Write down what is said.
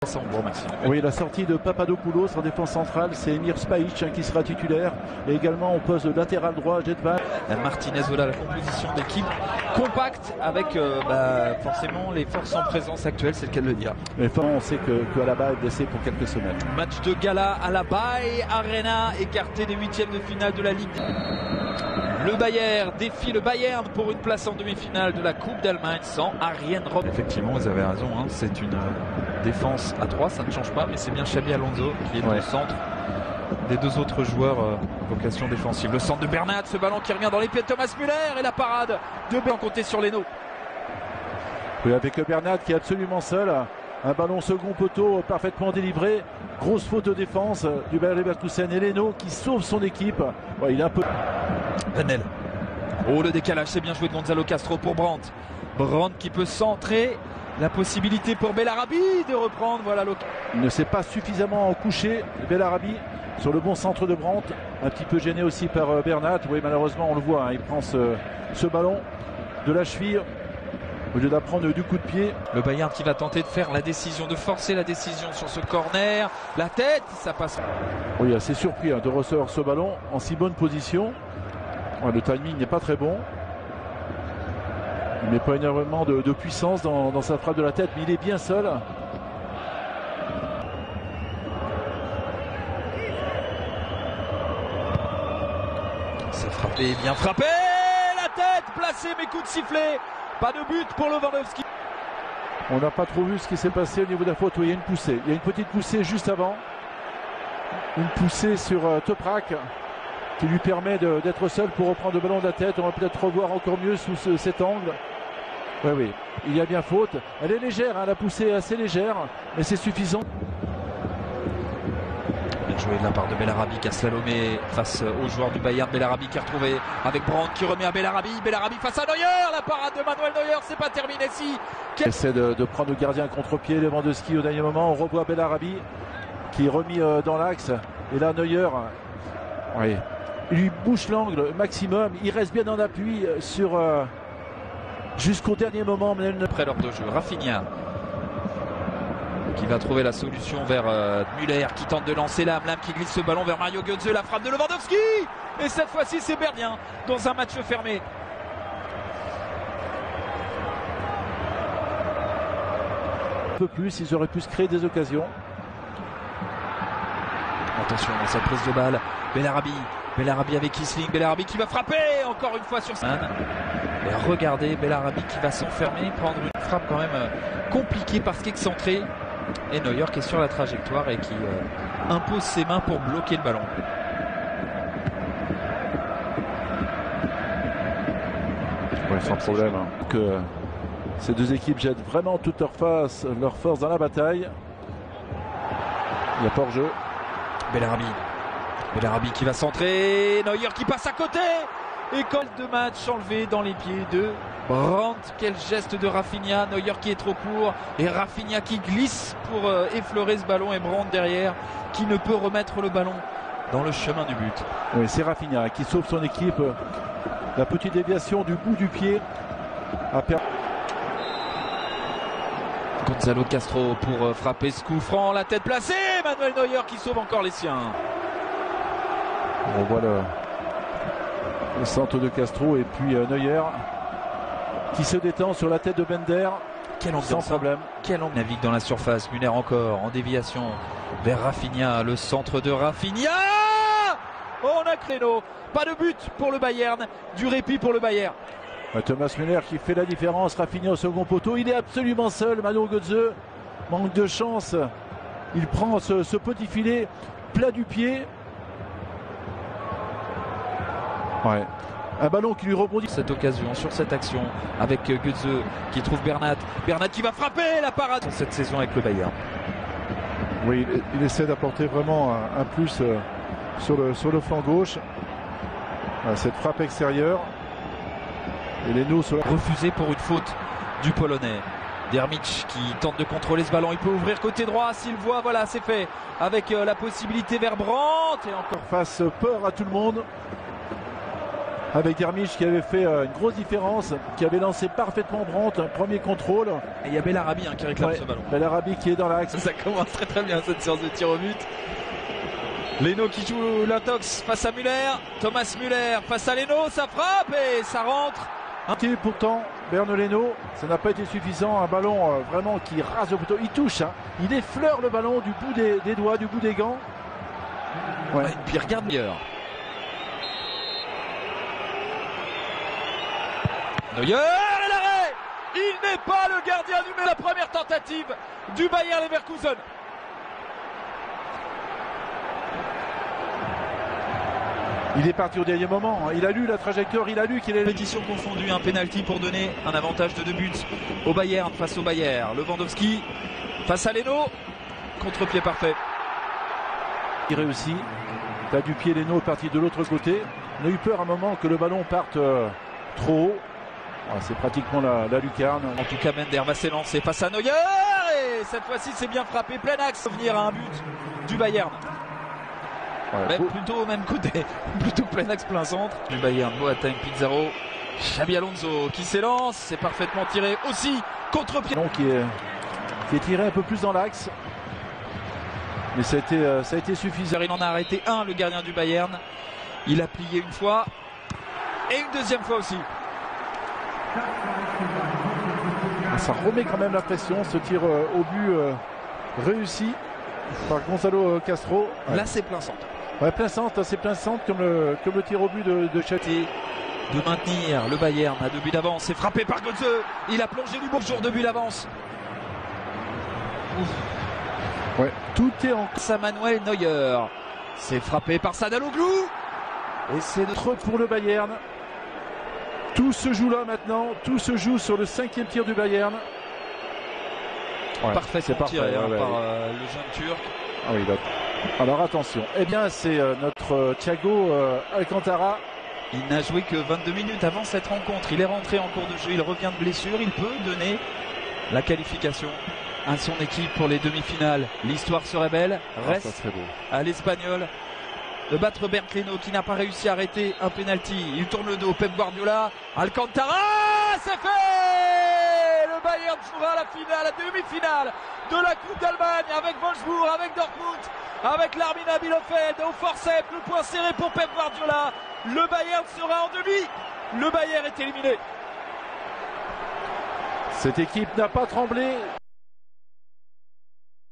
Bon, Maxime. Oui, la sortie de Papadopoulos en défense centrale, c'est Emir Spahic qui sera titulaire. Et également au poste de latéral droit, Jetvan. Martinez, voilà la composition d'équipe compacte avec forcément les forces en présence actuelles, c'est le cas de le dire. Mais on sait que Alaba est blessé pour quelques semaines. Match de gala à la Bay Arena, écarté des huitièmes de finale de la Ligue. Le Bayern défie le Bayern pour une place en demi-finale de la Coupe d'Allemagne sans Arjen Robben. Effectivement, vous avez raison, hein, c'est une défense à 3, ça ne change pas, mais c'est bien Xabi Alonso qui est au centre des deux autres joueurs vocation défensive. Le centre de Bernat, ce ballon qui revient dans les pieds de Thomas Müller et la parade de Bernat compté sur Leno. Oui, avec Bernat qui est absolument seul. Un ballon second poteau parfaitement délivré. Grosse faute de défense du Bayer Leverkusen et Leno qui sauve son équipe. Ouais, il est un peu... Penel. Oh, le décalage, c'est bien joué de Gonzalo Castro pour Brandt. Brandt qui peut centrer. La possibilité pour Bellarabi de reprendre. Voilà l'occasion. Il ne s'est pas suffisamment couché, Bellarabi, sur le bon centre de Brandt. Un petit peu gêné aussi par Bernat. Oui, malheureusement, on le voit. Hein, il prend ce ballon de la cheville au lieu d'apprendre du coup de pied. Le Bayern qui va tenter de faire la décision, de forcer la décision sur ce corner. La tête, ça passe. Oui, assez surpris de recevoir ce ballon en si bonne position. Ouais, le timing n'est pas très bon. Il met pas énormément de puissance dans sa frappe de la tête, mais il est bien seul. C'est frappé, bien frappé. La tête placée, mais coup de sifflet. Pas de but pour Lewandowski. On n'a pas trop vu ce qui s'est passé au niveau de la faute. Oui, il y a une poussée. Il y a une petite poussée juste avant. Une poussée sur Toprak qui lui permet d'être seul pour reprendre le ballon de la tête. On va peut-être revoir encore mieux sous cet angle. Oui, oui, il y a bien faute. Elle est légère, hein, la poussée est assez légère, mais c'est suffisant. Bien joué de la part de Bellarabi qui a slalomé face aux joueurs du Bayern. Bellarabi qui est retrouvé avec Brandt qui remet à Bellarabi. Bellarabi face à Neuer. La parade de Manuel Neuer, c'est pas terminé si. Il essaie de prendre le gardien contre-pied, Lewandowski au dernier moment. On revoit Bellarabi qui est remis dans l'axe. Et là, Neuer, oui, il lui bouche l'angle maximum. Il reste bien en appui sur jusqu'au dernier moment. Après l'heure de jeu, Rafinha qui va trouver la solution vers Müller qui tente de lancer Lam qui glisse ce ballon vers Mario Götze. La frappe de Lewandowski. Et cette fois-ci, c'est Bernien dans un match fermé. Un peu plus, ils auraient pu se créer des occasions. Attention dans sa prise de balle. Bellarabi avec Kisling. Bellarabi qui va frapper encore une fois sur scène. Et regardez Bellarabi qui va s'enfermer, prendre une frappe quand même compliquée parce qu'excentrée. Et Neuer qui est sur la trajectoire et qui impose ses mains pour bloquer le ballon. Ouais, sans problème. Hein. Que ces deux équipes jettent vraiment toute leur force dans la bataille. Il n'y a pas hors-jeu. Bellarabi qui va centrer. Neuer qui passe à côté. Et colle de match enlevé dans les pieds de Brandt. Quel geste de Rafinha. Neuer qui est trop court. Et Rafinha qui glisse pour effleurer ce ballon. Et Brandt derrière qui ne peut remettre le ballon dans le chemin du but. Oui, c'est Rafinha qui sauve son équipe. La petite déviation du bout du pied a perdu. Gonzalo Castro pour frapper ce coup franc. La tête placée. Manuel Neuer qui sauve encore les siens. On voit le centre de Castro et puis Neuer qui se détend sur la tête de Bender. Quel ambiance, sans problème. Quel ambiance. Navigue dans la surface. Müller encore en déviation vers Rafinha. Le centre de Rafinha. Oh, on a créneau. Pas de but pour le Bayern. Du répit pour le Bayern. Thomas Müller qui fait la différence. Rafinha au second poteau. Il est absolument seul. Manuel Götze manque de chance. Il prend ce petit filet plat du pied. Ouais. Un ballon qui lui rebondit. Cette occasion, sur cette action, avec Götze qui trouve Bernat. Bernat qui va frapper la parade cette saison avec le Bayern. Oui, il essaie d'apporter vraiment un plus sur le flanc gauche. Cette frappe extérieure. Et Leno refusé pour une faute du Polonais. Dermic qui tente de contrôler ce ballon. Il peut ouvrir côté droit s'il voit. Voilà, c'est fait. Avec la possibilité vers Brandt. Et encore fasse peur à tout le monde. Avec Dermisch qui avait fait une grosse différence, qui avait lancé parfaitement Brandt, premier contrôle. Et il y a Bellarabi qui réclame ce ballon. Bellarabi qui est dans l'axe. Ça commence très bien cette séance de tir au but. Leno qui joue l'intox face à Müller. Thomas Müller face à Leno, ça frappe et ça rentre. Pourtant, Bernd Leno, ça n'a pas été suffisant. Un ballon vraiment qui rase le poteau. Il touche, hein. Il effleure le ballon du bout des doigts, du bout des gants. Ouais. Et puis regarde ailleurs. Neuer et l'arrêt. Il n'est pas le gardien numéro. La première tentative du Bayer Leverkusen. Il est parti au dernier moment. Il a lu la trajectoire, il a lu qu'il est. Pétition confondue, un penalty pour donner un avantage de 2 buts au Bayern face au Bayer. Lewandowski face à Leno. Contre-pied parfait. Il réussit. T'as du pied, Leno est parti de l'autre côté. On a eu peur à un moment que le ballon parte trop haut. Ah, c'est pratiquement la lucarne. En tout cas, Bender va s'élancer face à Neuer. Et cette fois-ci, c'est bien frappé. Plein axe. Venir à un but du Bayern. Ouais, même plutôt au même côté. Plutôt plein axe, plein centre. Du Bayern, Boateng, Pizarro. Xabi Alonso qui s'élance. C'est parfaitement tiré aussi. Contre-pied. Qui est tiré un peu plus dans l'axe. Mais ça a été suffisant. Il en a arrêté un, le gardien du Bayern. Il a plié une fois. Et une deuxième fois aussi. Ça remet quand même la pression, ce tir au but réussi par Gonzalo Castro. Ouais. Là c'est plein centre. Ouais, plein centre, c'est plein centre comme le tir au but de Châtier. De maintenir le Bayern à 2 buts d'avance. C'est frappé par Götze. Il a plongé du bonjour 2 buts d'avance. Ouais, tout est en Manuel Neuer. C'est frappé par Sadaloglu. Et c'est notre pour le Bayern. Tout se joue là maintenant, tout se joue sur le 5e tir du Bayern. Ouais, parfait, c'est parfait par le jeune Turc. Ah oui, alors attention, eh bien c'est notre Thiago Alcantara. Il n'a joué que 22 minutes avant cette rencontre. Il est rentré en cours de jeu, il revient de blessure. Il peut donner la qualification à son équipe pour les demi-finales. L'histoire serait belle, reste à l'Espagnol de battre Bernd Leno qui n'a pas réussi à arrêter un penalty. Il tourne le dos, Pep Guardiola, Alcantara, c'est fait. Le Bayern jouera la finale, la demi-finale de la Coupe d'Allemagne avec Wolfsburg, avec Dortmund, avec l'Arminia Bielefeld au forceps, le point serré pour Pep Guardiola. Le Bayern sera en demi. Le Bayern est éliminé. Cette équipe n'a pas tremblé.